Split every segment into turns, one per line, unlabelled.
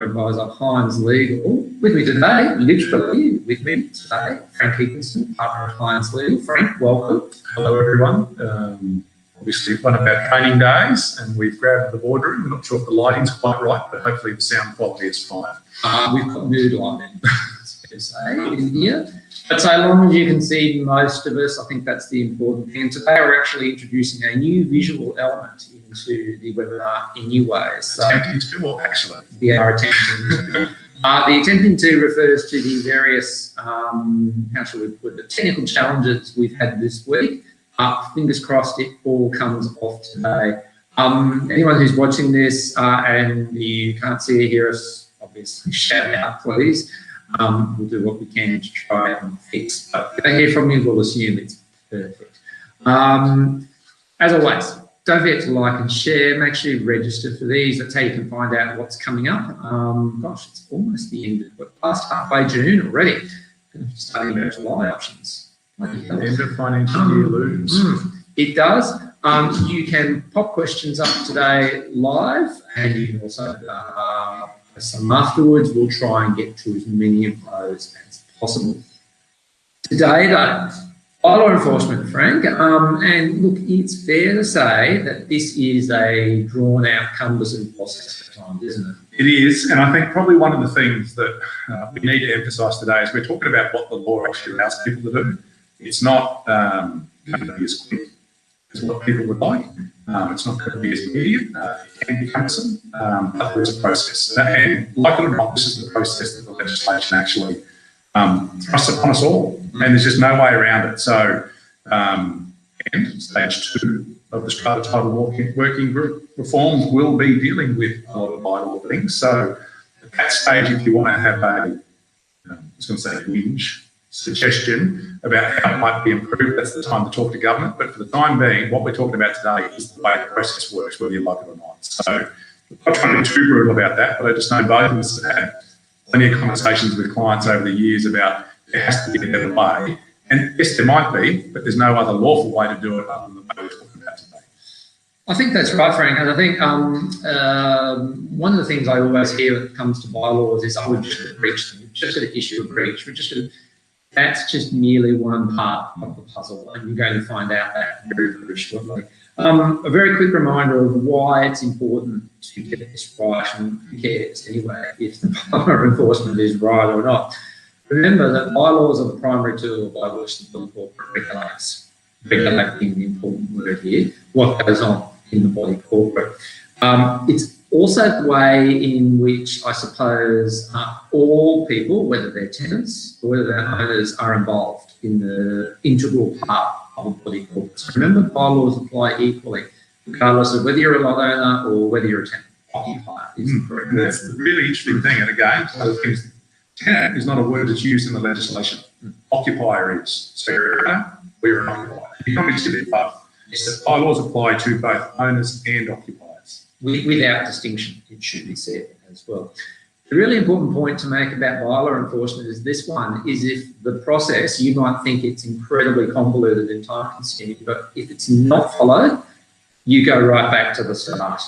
Advisor Hines Legal. With me today, literally with me today, Frank Higginson, partner of Hines Legal. Frank, welcome.
Hello everyone. Obviously one of our training days and we've grabbed the boardroom. We're not sure if the lighting's quite right, but hopefully the sound quality is fine.
We've got mood lighting, in here. But so long as you can see most of us, I think that's the important thing. And today we're actually introducing a new visual element into the webinar in new ways. So,
attempting to, or actually?
We are attempting to. The attempting to refers to the various, how shall we put it, technical challenges we've had this week. Fingers crossed it all comes off today. Anyone who's watching this and you can't see or hear us, obviously shout out please. We'll do what we can to try and fix. But if they hear from you, we'll assume it's perfect. As always, don't forget to like and share. Make sure you register for these. That's how you can find out what's coming up. Gosh, it's almost the end of past halfway June already. Starting about July options.
The end of financial year looms.
It does. You can pop questions up today live, and you can also some afterwards. We'll try and get to as many of those as possible. Today, though, bylaw enforcement, Frank, and look, it's fair to say that this is a drawn-out, cumbersome process at times, isn't it?
It is, and I think probably one of the things that we need to emphasise today is we're talking about what the law actually allows people to do. It's not going to be as quick as what people would like. It's not going to be as immediate. It can be cumbersome, but there is a process. And like it or not, this is the process that the legislation actually thrusts upon us all, and there's just no way around it. So, and stage 2 of the Strata Title Working Group reforms will be dealing with a lot of bylaw things. So, at that stage, if you want to have a, I was going to say whinge, suggestion about how it might be improved, that's the time to talk to government. But for the time being, what we're talking about today is the way the process works, whether you like it or not. So I'm not trying to be too brutal about that, but I just know both of us have had plenty of conversations with clients over the years about there has to be a better way. And yes, there might be, but there's no other lawful way to do it other than the way we're talking about today.
I think that's right, Frank. And I think one of the things I always hear when it comes to bylaws is, oh, we're just going to breach them. We're just going to issue a breach. We're just going to... That's just merely one part of the puzzle, and you're going to find out that very, very shortly. A very quick reminder of why it's important to get this right, and who cares anyway if the bylaw enforcement is right or not. Remember that bylaws are the primary tool by which the body corporate regulates. Regulating the important word here, what goes on in the body corporate. It's also the way in which, I suppose, all people, whether they're tenants or whether they're owners, are involved in the integral part of a body corporate. So remember, bylaws apply equally, regardless of whether you're a lot owner or whether you're a tenant. Occupier is correct.
That's the really interesting thing. And again, tenant is not a word that's used in the legislation. Occupier is. So we're an occupier. You can't mix it above. Yes. Bylaws apply to both owners and occupiers.
Without distinction, it should be said as well. The really important point to make about bylaw enforcement is this one, is if the process, you might think it's incredibly convoluted and time consuming, but if it's not followed, you go right back to the start.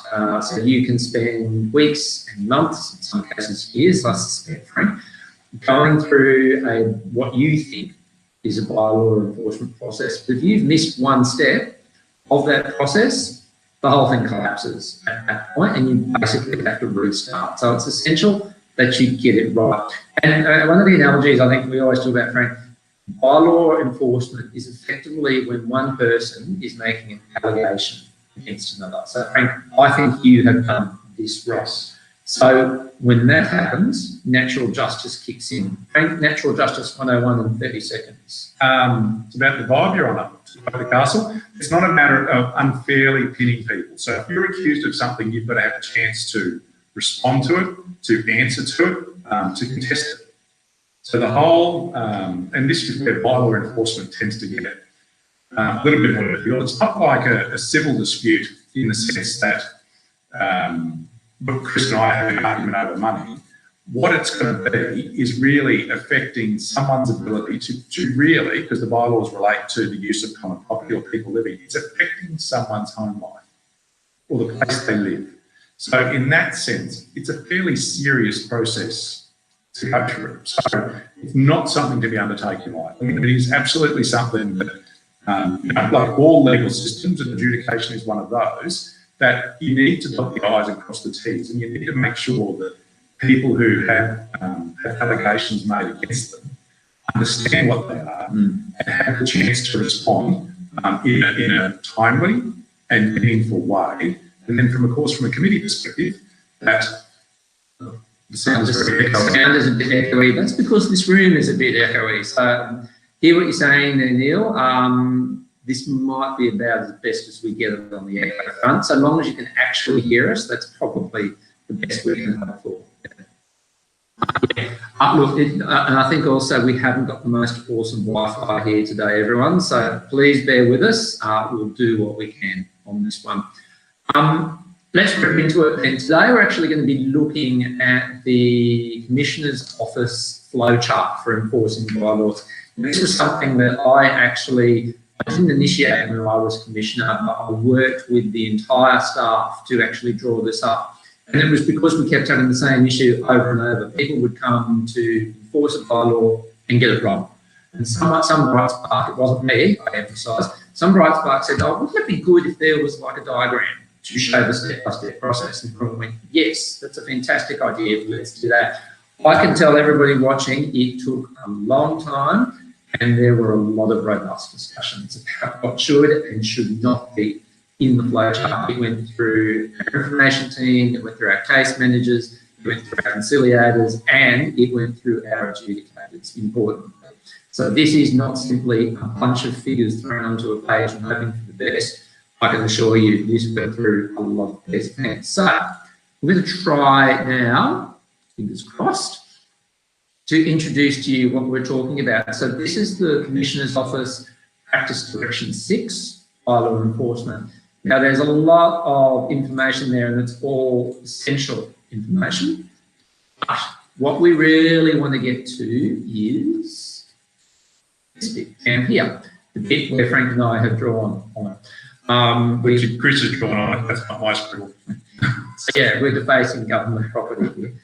So you can spend weeks and months, in some cases years, I suspect, Frank, going through what you think is a bylaw enforcement process. But if you've missed one step of that process, the whole thing collapses at that point, and you basically have to restart. So it's essential that you get it right. And one of the analogies I think we always talk about, Frank, bylaw enforcement is effectively when one person is making an allegation against another. So, Frank, I think you have done this wrong. So when that happens, natural justice kicks in. Frank, natural justice 101 in 30 seconds.
It's about the vibe you're on at the castle. It's not a matter of unfairly pinning people. So if you're accused of something, you've got to have a chance to respond to it, to answer to it, to contest it. So the whole, and this is where bylaw enforcement tends to get a little bit more difficult. It's not like a civil dispute in the sense that Chris and I have an argument over money. What it's going to be is really affecting someone's ability to really, because the bylaws relate to the use of common property or people living, it's affecting someone's home life or the place they live. So in that sense, it's a fairly serious process to go through. So it's not something to be undertaken lightly. It is absolutely something that, like all legal systems, and adjudication is one of those, that you need to dot the I's and cross the T's, and you need to make sure that people who have allegations made against them understand what they are and have the chance to respond in a timely and meaningful way. And then, from a committee perspective, that
the sound is a bit echoey. That's because this room is a bit echoey. So, hear what you're saying there, Neil. This might be about as best as we get it on the echo front. So long as you can actually hear us, that's probably the best we can hope for. And I think also we haven't got the most awesome Wi-Fi here today, everyone. So please bear with us. We'll do what we can on this one. Let's get into it then. Today we're actually going to be looking at the Commissioner's Office flowchart for enforcing bylaws. And this was something that I didn't initiate when I was Commissioner, but I worked with the entire staff to actually draw this up. And it was because we kept having the same issue over and over. People would come to enforce a bylaw and get it wrong. And some bright spark, it wasn't me, I emphasise, some bright spark said, oh, wouldn't it be good if there was like a diagram to show the step-by-step process? And everyone went, yes, that's a fantastic idea, let's do that. I can tell everybody watching, it took a long time and there were a lot of robust discussions about what should and should not be in the flowchart. It went through our information team, it went through our case managers, it went through our conciliators, and it went through our adjudicators, importantly. So this is not simply a bunch of figures thrown onto a page and hoping for the best. I can assure you this went through a lot of best plans. So we're going to try now, fingers crossed, to introduce to you what we're talking about. So this is the Commissioner's Office Practice Direction 6, bylaw enforcement. Now, there's a lot of information there and it's all essential information. But what we really want to get to is this bit down here, the bit where Frank and I have drawn on it.
Which Chris has drawn on it, that's not my scribble.
So yeah, we're defacing government property here.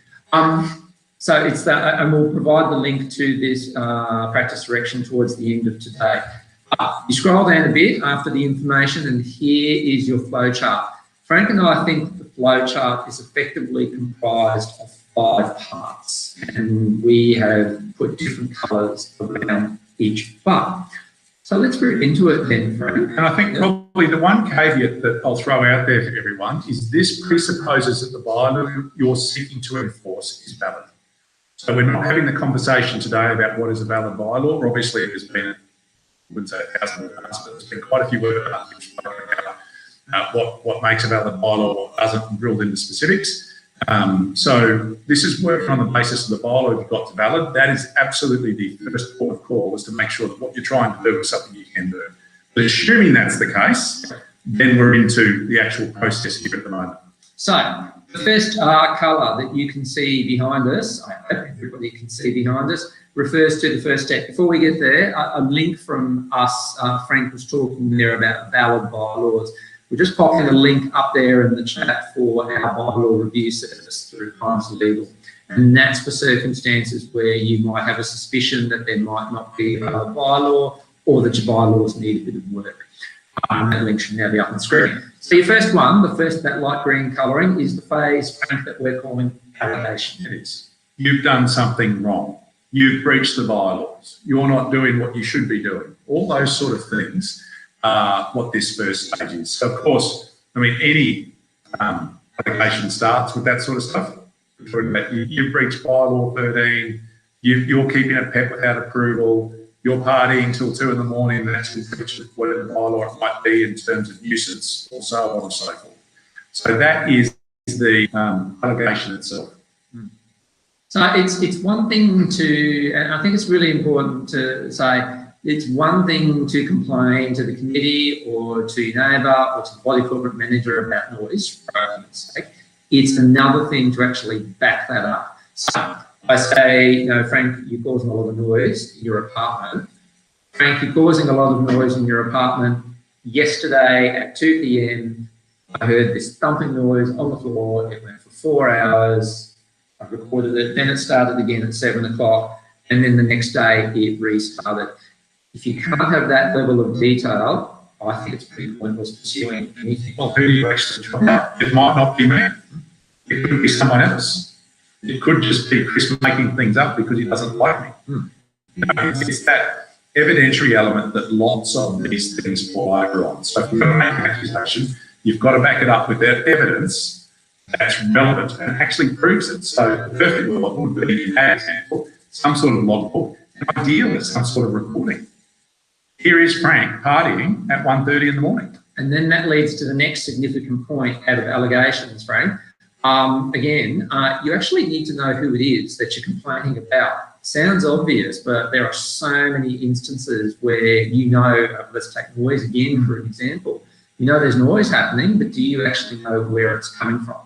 So it's that, and we'll provide the link to this practice direction towards the end of today. You scroll down a bit after the information and here is your flowchart. Frank and I think the flowchart is effectively comprised of 5 parts and we have put different colours around each part. So let's get into it then, Frank.
And I think probably the one caveat that I'll throw out there for everyone is this presupposes that the bylaw you're seeking to enforce is valid. So we're not having the conversation today about what is a valid bylaw. Obviously, there's been, I wouldn't say 1,000 words, but there's been quite a few words about what makes a valid bylaw, what doesn't, drilled into specifics. So this is working on the basis of the bylaw you've got to valid. That is absolutely the first port of call, is to make sure that what you're trying to do is something you can do. But assuming that's the case, then we're into the actual process here at the moment.
So the first colour that you can see behind us, I hope everybody can see behind us, refers to the first step. Before we get there, a link from us, Frank was talking there about valid bylaws. We're just popping a link up there in the chat for our bylaw review service through Crimes Legal. And that's for circumstances where you might have a suspicion that there might not be a valid bylaw or that your bylaws need a bit of work. That link should now be up on the screen. So your first one, that light green colouring, is the phase, Frank, that we're calling allegation.
It is. You've done something wrong. You've breached the bylaws. You're not doing what you should be doing. All those sort of things are what this first stage is. So, of course, I mean, any allegation starts with that sort of stuff. You've breached bylaw 13, you're keeping a pet without approval, you're partying till 2 in the morning, that's in breach of whatever bylaw it might be in terms of nuisance, or so on and so forth. So that is the allegation itself.
So it's one thing to, and I think it's really important to say, it's one thing to complain to the committee or to your neighbour or to the body corporate manager about noise, for argument's sake. It's another thing to actually back that up. So I say, you know, Frank, you're causing a lot of noise in your apartment. Frank, you're causing a lot of noise in your apartment. Yesterday at 2 p.m, I heard this thumping noise on the floor. It went for 4 hours. I recorded it. Then it started again at 7 o'clock. And then the next day it restarted. If you can't have that level of detail, I think it's pretty pointless pursuing anything.
Well, who do you actually try out? It might not be me. It could be someone else. It could just be Chris making things up because he doesn't like me. It's that evidentiary element that lots of these things fall over on. So if you're going to make an accusation, you've got to back it up with that evidence that's relevant and actually proves it. So the perfect world would be, for example, some sort of logbook, and ideally some sort of recording. Here is Frank partying at 1:30 in the morning.
And then that leads to the next significant point out of allegations, Frank. Again, you actually need to know who it is that you're complaining about. Sounds obvious, but there are so many instances where you know, let's take noise again for an example. You know there's noise happening, but do you actually know where it's coming from?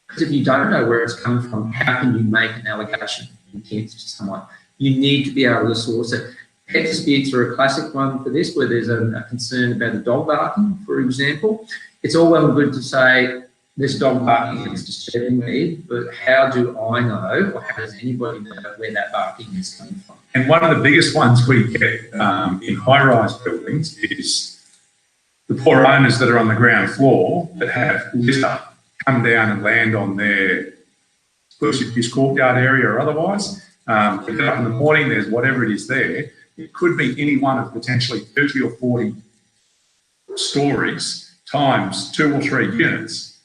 Because if you don't know where it's coming from, how can you make an allegation against someone? You need to be able to source it. Pet disputes are a classic one for this, where there's a concern about a dog barking, for example. It's all well and good to say, this dog barking is disturbing me, but how do I know, or how does anybody know where that barking is coming from?
And one of the biggest ones we get in high-rise buildings is the poor owners that are on the ground floor that have litter come down and land on their use courtyard area or otherwise. They get up in the morning, there's whatever it is there. It could be any one of potentially 30 or 40 stories times 2 or 3 units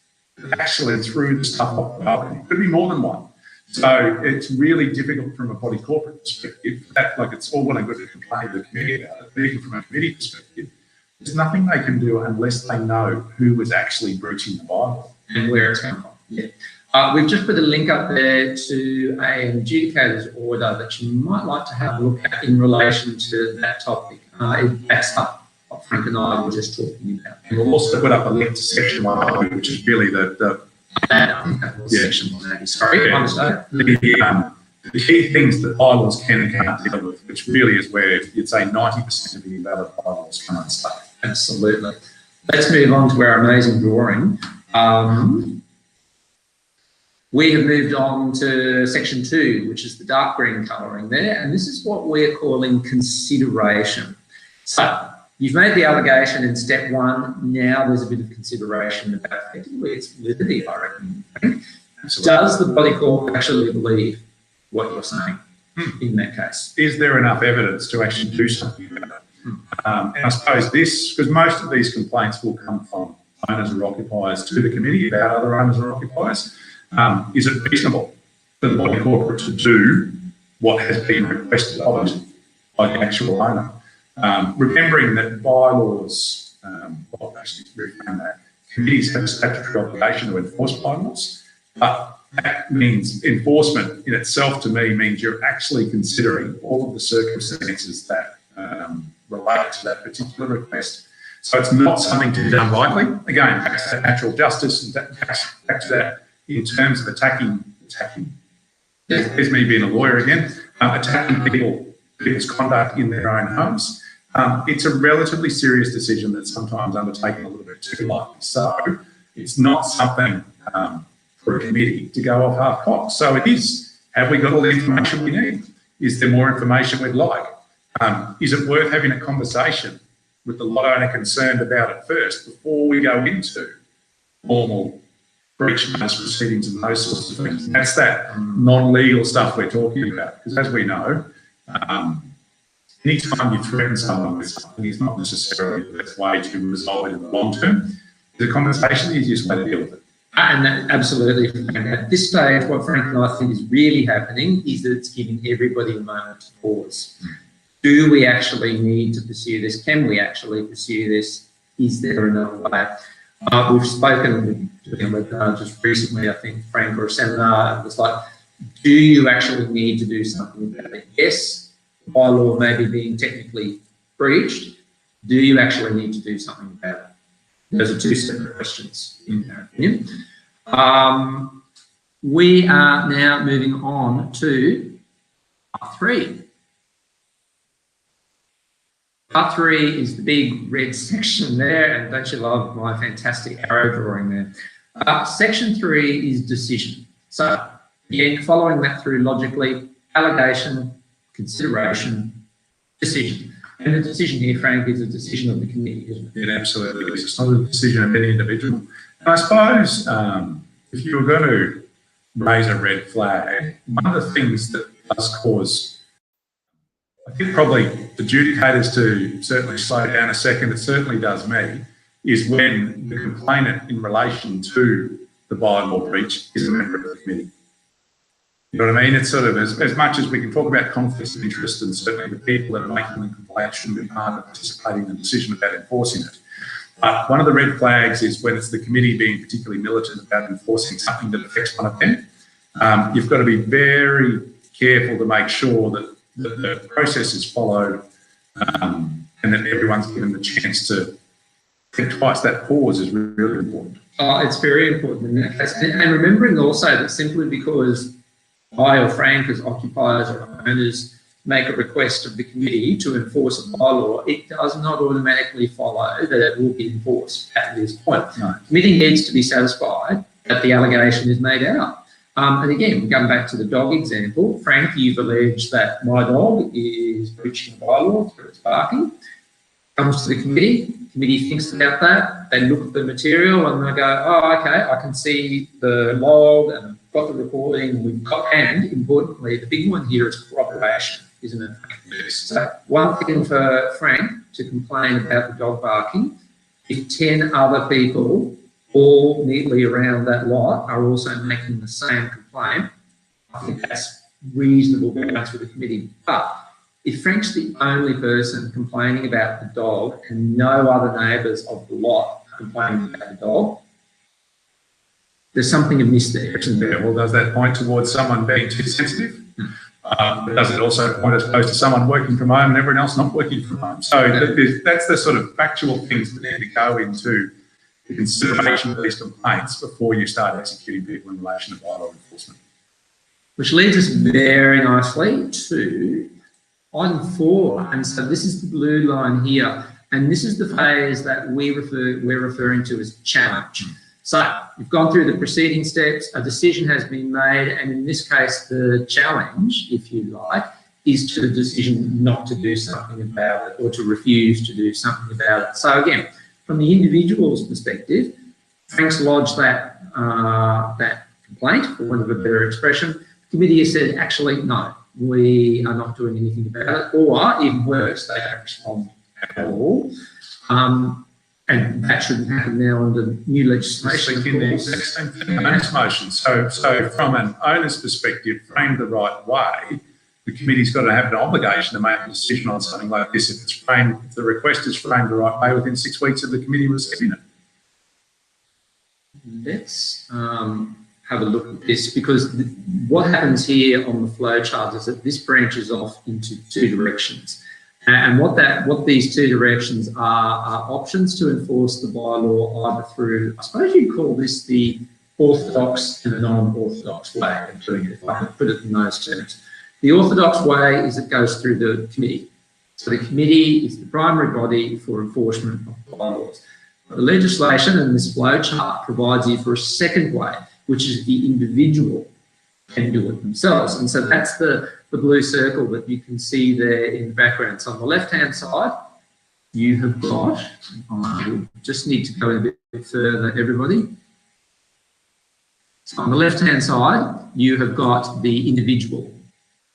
actually threw the stuff off the balcony. It could be more than one. So it's really difficult from a body corporate perspective. It's all well and good to complain to the committee about it, but even from a committee perspective, there's nothing they can do unless they know who was actually breaching the bylaw.
And where it's come from. Yeah. We've just put a link up there to an adjudicator's order that you might like to have a look at in relation to that topic. It backs up what Frank and I were just talking about.
And we'll also put up a link to section 1, which is really
section 1. Sorry, my mistake.
The key things that bylaws can and can't deal with, which really is where you'd say 90% of the invalid bylaws come unstuck.
Absolutely. Let's move on to our amazing drawing. We have moved on to section 2, which is the dark green colouring there, and this is what we're calling consideration. So you've made the allegation in step 1. Now there's a bit of consideration about effectively its validity, I reckon. Does the body corp actually believe what you're saying in that case?
Is there enough evidence to actually do something about it? And I suppose because most of these complaints will come from owners or occupiers to the committee about other owners or occupiers. Is it reasonable for the body corporate to do what has been requested of it by the actual owner? Remembering that bylaws, committees have a statutory obligation to enforce bylaws, but that means enforcement in itself to me means you're actually considering all of the circumstances that relate to that particular request. So it's not something to be done lightly. Again, back to that natural justice and back to that in terms of attacking, there's me being a lawyer again, attacking people's conduct in their own homes. It's a relatively serious decision that's sometimes undertaken a little bit too lightly. So it's not something for a committee to go off half-cocked. So it is, have we got all the information we need? Is there more information we'd like? Is it worth having a conversation with the lot owner concerned about it first before we go into formal breach notice proceedings and those sorts of things? That's that non-legal stuff we're talking about. Because as we know, anytime you threaten someone with something, it's not necessarily the best way to resolve it in the long term. The conversation is the easiest way to deal with it.
And that, absolutely. At this stage, what Frank and I think is really happening is that it's giving everybody a moment to pause. Do we actually need to pursue this? Can we actually pursue this? Is there another way? We've spoken with just recently, I think, Frank, or a seminar. It was like, do you actually need to do something about it? Yes, the bylaw may be being technically breached. Do you actually need to do something about it? Those are 2 separate questions, in our opinion. We are now moving on to part 3. Part 3 is the big red section there, and don't you love my fantastic arrow drawing there? Section 3 is decision. So, again, following that through logically, allegation, consideration, decision. And the decision here, Frank, is a decision of the committee, isn't it?
It absolutely is. It's not a decision of any individual. And I suppose if you were going to raise a red flag, one of the things that does cause, I think probably adjudicators to certainly slow down a second, it certainly does me, is when the complainant in relation to the bylaw breach is a member of the committee. You know what I mean? It's sort of, as much as we can talk about conflicts of interest, and certainly the people that are making the complaint shouldn't be part of participating in the decision about enforcing it. But one of the red flags is when it's the committee being particularly militant about enforcing something that affects one of them. You've got to be very careful to make sure that the process is followed and that everyone's given the chance to think twice. That pause is really important.
Oh, it's very important in that case. And remembering also that simply because I or Frank as occupiers or owners make a request of the committee to enforce a bylaw, it does not automatically follow that it will be enforced at this point. No. The committee needs to be satisfied that the allegation is made out. And again, going back to the dog example, Frank, you've alleged that my dog is breaching the bylaw through its barking. Comes to the committee thinks about that, they look at the material and they go, oh, okay, I can see the log and I've got the recording, we've got, and importantly, the big one here is corroboration, isn't it? Yes. So one thing for Frank to complain about the dog barking, if 10 other people all neatly around that lot are also making the same complaint, I think that's reasonable grounds for the committee. But if Frank's the only person complaining about the dog and no other neighbours of the lot are complaining about the dog, there's something amiss there, isn't there?
Yeah, well, does that point towards someone being too sensitive? Does it also point, I suppose, to someone working from home and everyone else not working from home? So that's the sort of factual things that need to go into the consideration of these complaints before you start executing people in relation to bylaw enforcement.
Which leads us very nicely to item 4, and so this is the blue line here, and this is the phase that we're referring to as challenge. So you've gone through the preceding steps, a decision has been made, and in this case, the challenge, if you like, is to the decision not to do something about it or to refuse to do something about it. So again, from the individual's perspective, Frank's lodged that complaint, for want of a better expression. The committee has said, actually, no, we are not doing anything about it, or even worse, they don't respond at all. And that shouldn't happen now under new legislation.
In the exact same thing, owner's motion. So from an owner's perspective, framed the right way, the committee's got to have an obligation to make a decision on something like this if the request is framed the right way within 6 weeks of the committee receiving it.
Let's have a look at this, because what happens here on the flowchart is that this branches off into 2 directions. And what these 2 directions are options to enforce the bylaw either through, I suppose you'd call this the orthodox and the non-orthodox way of doing it, if I could put it in those terms. The orthodox way is it goes through the committee. So the committee is the primary body for enforcement of bylaws. The legislation and this flowchart provides you for a second way, which is the individual can do it themselves. And so that's the blue circle that you can see there in the background. So on the left-hand side, you have got, I just need to go a bit further, everybody. So on the left-hand side, you have got the individual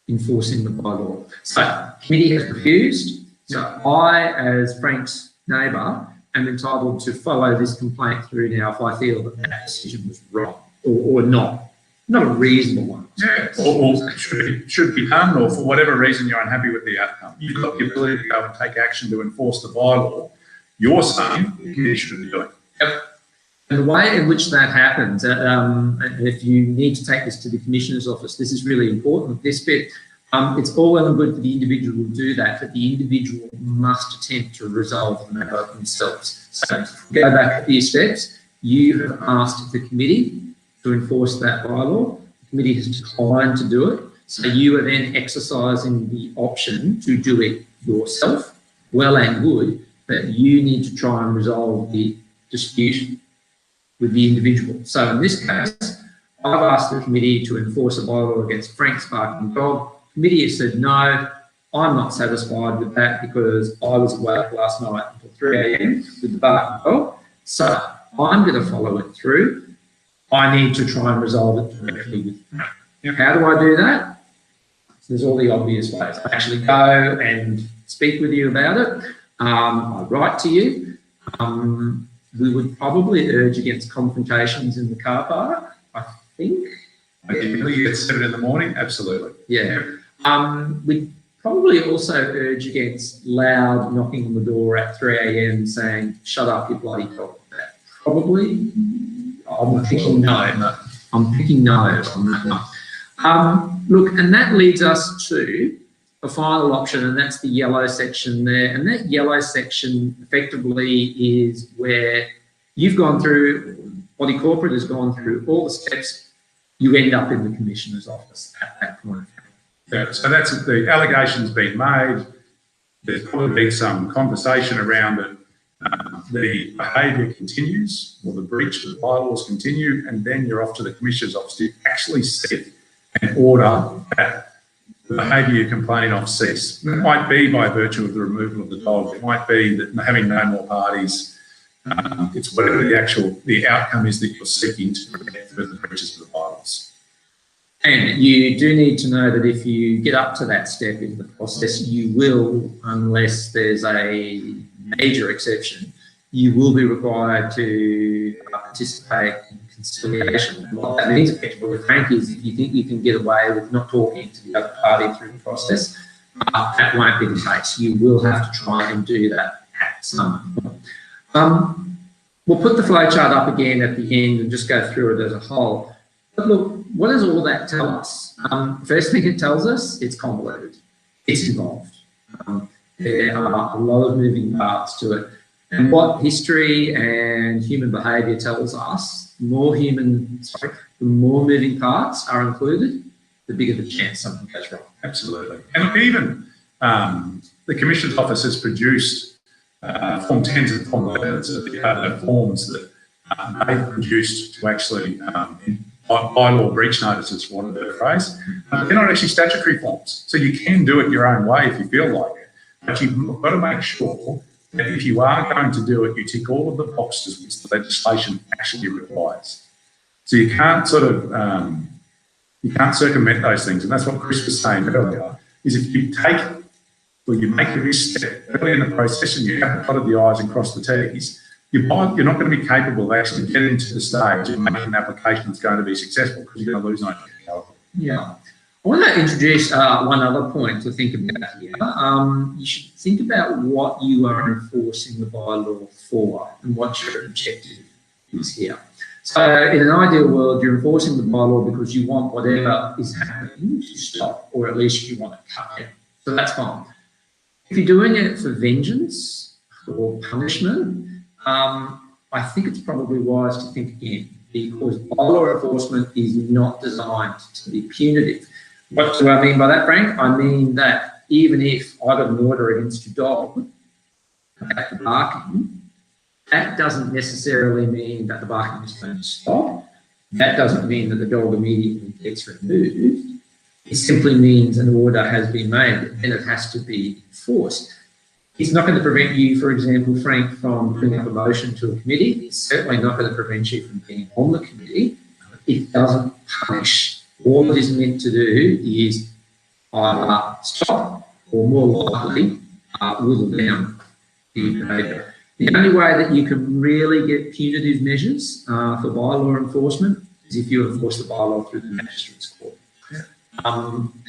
enforcing the bylaw. So the committee has refused. So I, as Frank's neighbour, am entitled to follow this complaint through now if I feel that that decision was wrong or not a reasonable one.
Yeah, or should be done, or for whatever reason you're unhappy with the outcome. You've got the ability to go and take action to enforce the bylaw. You're saying the committee shouldn't be doing it.
Yep. And the way in which that happens, and if you need to take this to the Commissioner's office, this is really important, this bit. It's all well and good for the individual to do that, but the individual must attempt to resolve the matter themselves. So go back a few steps. You have asked the committee to enforce that bylaw. The committee has declined to do it. So you are then exercising the option to do it yourself. well and good, but you need to try and resolve the dispute with the individual. So in this case, I've asked the committee to enforce a bylaw against Frank's barking dog. The committee has said no. I'm not satisfied with that because I was awake last night until 3 a.m. with the barking dog. So I'm going to follow it through. I need to try and resolve it directly with Frank.
Yep.
How do I do that? There's all the obvious ways. I actually go and speak with you about it. I write to you. We would probably urge against confrontations in the car park, I think.
Ideally, you get 7 in the morning, absolutely.
Yeah. We'd probably also urge against loud knocking on the door at 3 a.m. saying, shut up, you bloody dog. Probably, I'm picking no. I'm picking no on that one. Look, and that leads us to a final option, and that's the yellow section there. And that yellow section effectively is where you've gone through, body corporate has gone through all the steps, you end up in the Commissioner's office at that point.
Yeah, so that's the allegations being made. There's probably been some conversation around it. The behaviour continues, or the breach of the bylaws continue, and then you're off to the Commissioner's office to actually set an order that the behaviour you're complaining of cease. It might be by virtue of the removal of the dog. It might be that having no more parties. It's whatever the outcome is that you're seeking to prevent further breaches of the bylaws.
And you do need to know that if you get up to that step in the process, you will, unless there's a major exception, you will be required to participate in conciliation. And what that means effectively, Frank, is if you think you can get away with not talking to the other party through the process, that won't be the case. You will have to try and do that at some point. We'll put the flowchart up again at the end and just go through it as a whole. But look, what does all that tell us? First thing it tells us, it's convoluted. It's involved. There are a lot of moving parts to it. And what history and human behaviour tells us, the more moving parts are included, the bigger the chance something goes wrong.
Absolutely. And even the Commissioner's Office has produced Form 10s and Form 11s, the other forms that they've produced to actually bylaw breach notices, for want of a better phrase. They're not actually statutory forms, so you can do it your own way if you feel like it. But you've got to make sure that if you are going to do it, you tick all of the boxes which the legislation actually requires. So you can't you can't circumvent those things, and that's what Chris was saying earlier. Is if you you make this step early in the process and you haven't dotted the I's and crossed the T's, you're not going to be capable of actually getting to the stage and making an application that's going to be successful because you're going to lose on it.
Yeah. I want to introduce one other point to think about here. You should think about what you are enforcing the bylaw for and what your objective is here. So in an ideal world, you're enforcing the bylaw because you want whatever is happening to stop, or at least you want to cut it. So that's fine. If you're doing it for vengeance or punishment, I think it's probably wise to think again, because bylaw enforcement is not designed to be punitive. What do I mean by that, Frank? I mean that even if I got an order against your dog at the barking, that doesn't necessarily mean that the barking is going to stop. That doesn't mean that the dog immediately gets removed. It simply means an order has been made and it has to be enforced. It's not going to prevent you, for example, Frank, from putting up a motion to a committee. It's certainly not going to prevent you from being on the committee. It doesn't punish. All it is meant to do is either stop or, more likely, whittle down the behaviour. The only way that you can really get punitive measures for bylaw enforcement is if you enforce the bylaw through the magistrate's court.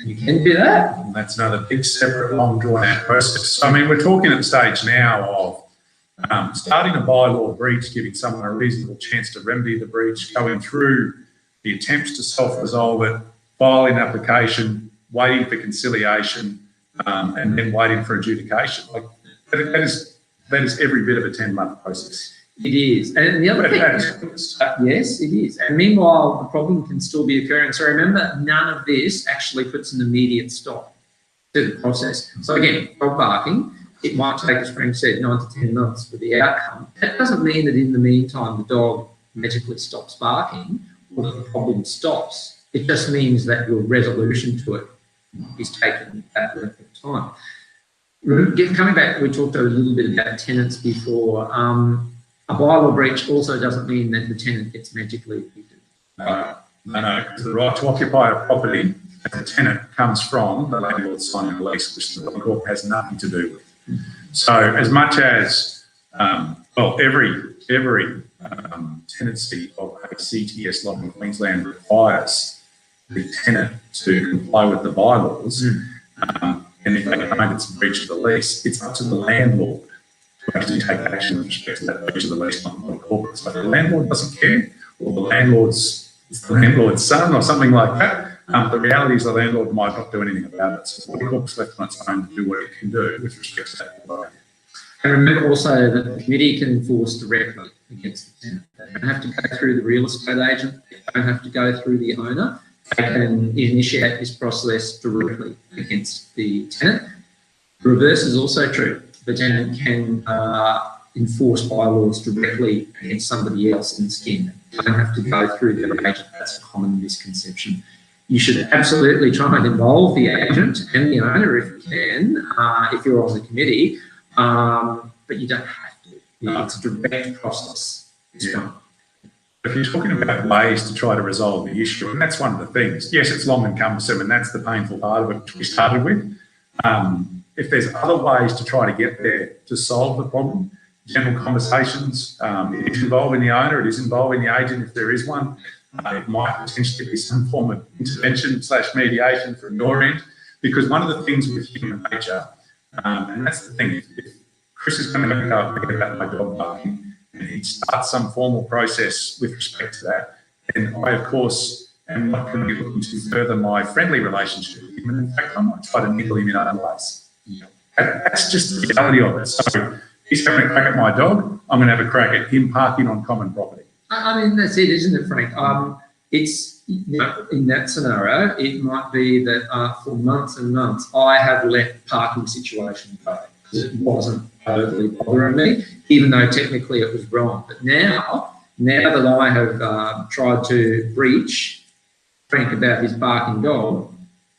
You can do that.
And that's another big, separate, long, drawn-out process. So, I mean, we're talking at the stage now of starting a bylaw breach, giving someone a reasonable chance to remedy the breach, going through the attempts to self-resolve it, filing an application, waiting for conciliation, and then waiting for adjudication. Like that is every bit of a 10-month process.
It is. And the other thing, yes, it is. And meanwhile, the problem can still be occurring. So remember, none of this actually puts an immediate stop to the process. So again, dog barking, it might take, as Frank said, 9 to 10 months for the outcome. That doesn't mean that in the meantime the dog magically stops barking or that the problem stops. It just means that your resolution to it is taking that length of time. Coming back, we talked a little bit about tenants before. A bylaw breach also doesn't mean that the tenant gets magically evicted.
No. The right to occupy a property as a tenant comes from the landlord signing a lease, which the Corp has nothing to do with. So, as much as every tenancy of a CTS lot in Queensland requires the tenant to comply with the bylaws, and if they don't, it's a breach of the lease. It's up to the landlord to actually take action with respect to that breach of the lease, not the corporate. So if the landlord doesn't care, or the landlord's son or something like that, the reality is the landlord might not do anything about it. So the corporate's left on its own to do what it can do with respect to that.
And remember also that the committee can enforce directly against the tenant. They don't have to go through the real estate agent. They don't have to go through the owner. They can initiate this process directly against the tenant. The reverse is also true. The tenant can enforce bylaws directly against somebody else in skin. They don't have to go through their agent. That's a common misconception. You should absolutely try and involve the agent and the owner if you can, if you're on the committee, but you don't have to. It's a direct process.
If you're talking about ways to try to resolve the issue, and that's one of the things, yes, it's long and cumbersome, and that's the painful part of it, which we started with. If there's other ways to try to get there to solve the problem, general conversations, it is involving the owner, it is involving the agent if there is one. It might potentially be some form of intervention / mediation from your end, because one of the things with human nature, and that's the thing, if Chris is going to go about my dog barking, and he starts some formal process with respect to that, then I, of course, am not going to be looking to further my friendly relationship with him. And in fact, I might try to nibble him in other ways. That's just the reality of it. So he's having a crack at my dog, I'm going to have a crack at him parking on common property.
I mean, that's it, isn't it, Frank? It's, in that scenario, it might be that for months and months, I have let parking situation go because it wasn't overly bothering me, even though technically it was wrong. But now that I have tried to breach Frank about his barking dog,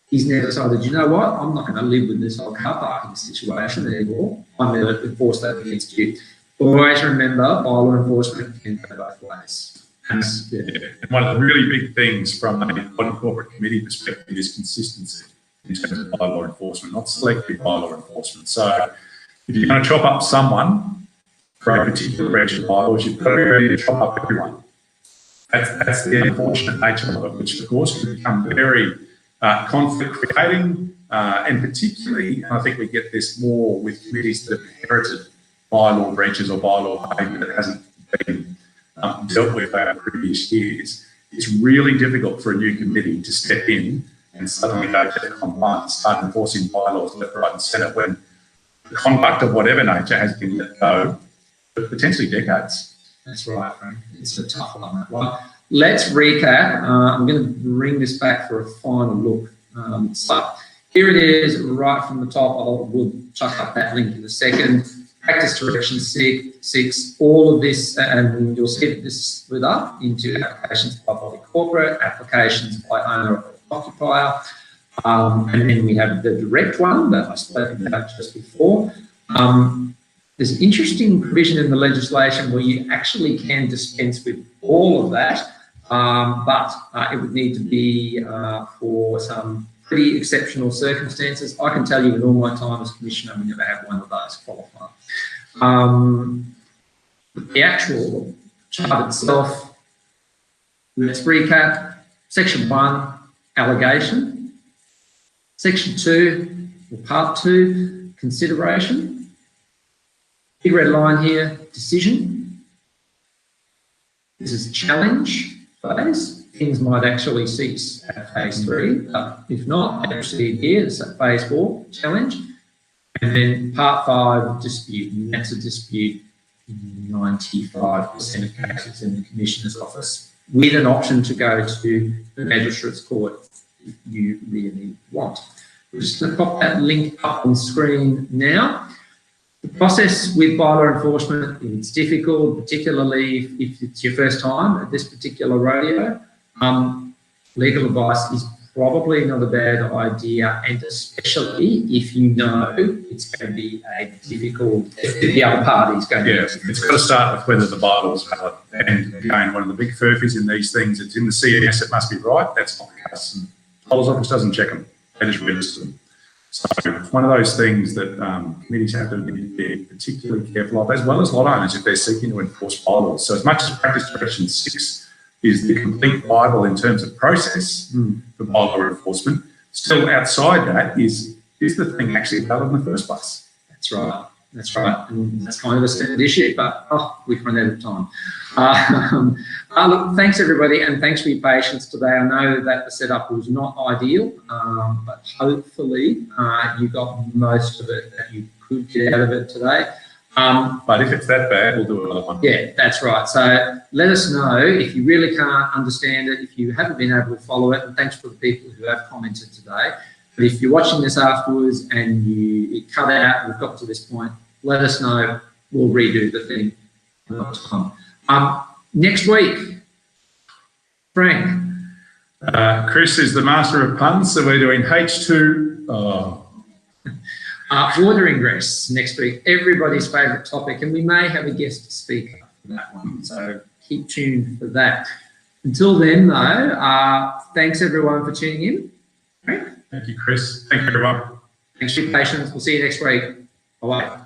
he's now decided, you know what, I'm not going to live with this whole car parking situation anymore. I'm going to enforce that against you. Always remember, bylaw enforcement can go both ways.
And one of the really big things from a corporate committee perspective is consistency in terms of bylaw enforcement, not selective bylaw enforcement. So if you're going to chop up someone for a particular breach of bylaws, you've got to be ready to chop up everyone. That's the unfortunate nature of it, which of course can become very conflict creating, and particularly, and I think we get this more with committees that have inherited bylaw breaches or bylaw behaviour that hasn't been dealt with over previous years. It's really difficult for a new committee to step in and suddenly go to compliance, start enforcing bylaws left, right and centre when the conduct of whatever nature has been let go for potentially decades.
That's right, Frank. It's a tough one. Well, let's recap. I'm going to bring this back for a final look. So here it is right from the top. We'll chuck up that link in a second. Practice direction 6, all of this, and you'll see that this is split up into applications by body corporate, applications by owner or occupier, and then we have the direct one that I spoke about just before. There's an interesting provision in the legislation where you actually can dispense with all of that, but it would need to be for some pretty exceptional circumstances. I can tell you in all my time as Commissioner, we never had one of those qualify. The actual chart itself, let's recap. Section 1, allegation. Section 2, or Part 2, consideration. Big red line here, decision. This is challenge phase. Things might actually cease at phase 3, but if not, they proceed here. It's at phase 4, challenge. And then part 5, dispute. And that's a dispute in 95% of cases in the Commissioner's office, with an option to go to the Magistrates Court if you really want. We're just going to pop that link up on screen now. The process with bylaw enforcement, it's difficult, particularly if it's your first time at this particular rodeo. Legal advice is probably not a bad idea, and especially if you know it's going to be a difficult, the other party's going to be.
It's got to start with whether the bylaw is valid. And again, one of the big furphies in these things, it's in the CMS, it must be right. That's not the case. And the Bylaws Office doesn't check them, they just register them. So it's one of those things that committees have to be particularly careful of, as well as lot owners if they're seeking to enforce bylaws. So as much as practice direction 6 is the complete Bible in terms of process for bylaw enforcement, still outside that is the thing actually valid in the first place?
That's right. That's right. And that's kind of a standard issue, but we've run out of time. Look, thanks everybody, and thanks for your patience today. I know that the setup was not ideal, but hopefully you got most of it that you could get out of it today.
But if it's that bad, we'll do another one.
Yeah, that's right. So let us know if you really can't understand it, if you haven't been able to follow it, and thanks for the people who have commented today. But if you're watching this afterwards and it cut out and we've got to this point, let us know. We'll redo the thing another time. Next week, Frank.
Chris is the master of puns, so we're doing H2.
Water ingress next week, everybody's favourite topic, and we may have a guest speaker for that one, so keep tuned for that. Until then, though, thanks everyone for tuning in. Right?
Thank you, Chris. Thank you, everyone.
Thanks for your patience. We'll see you next week. Bye-bye.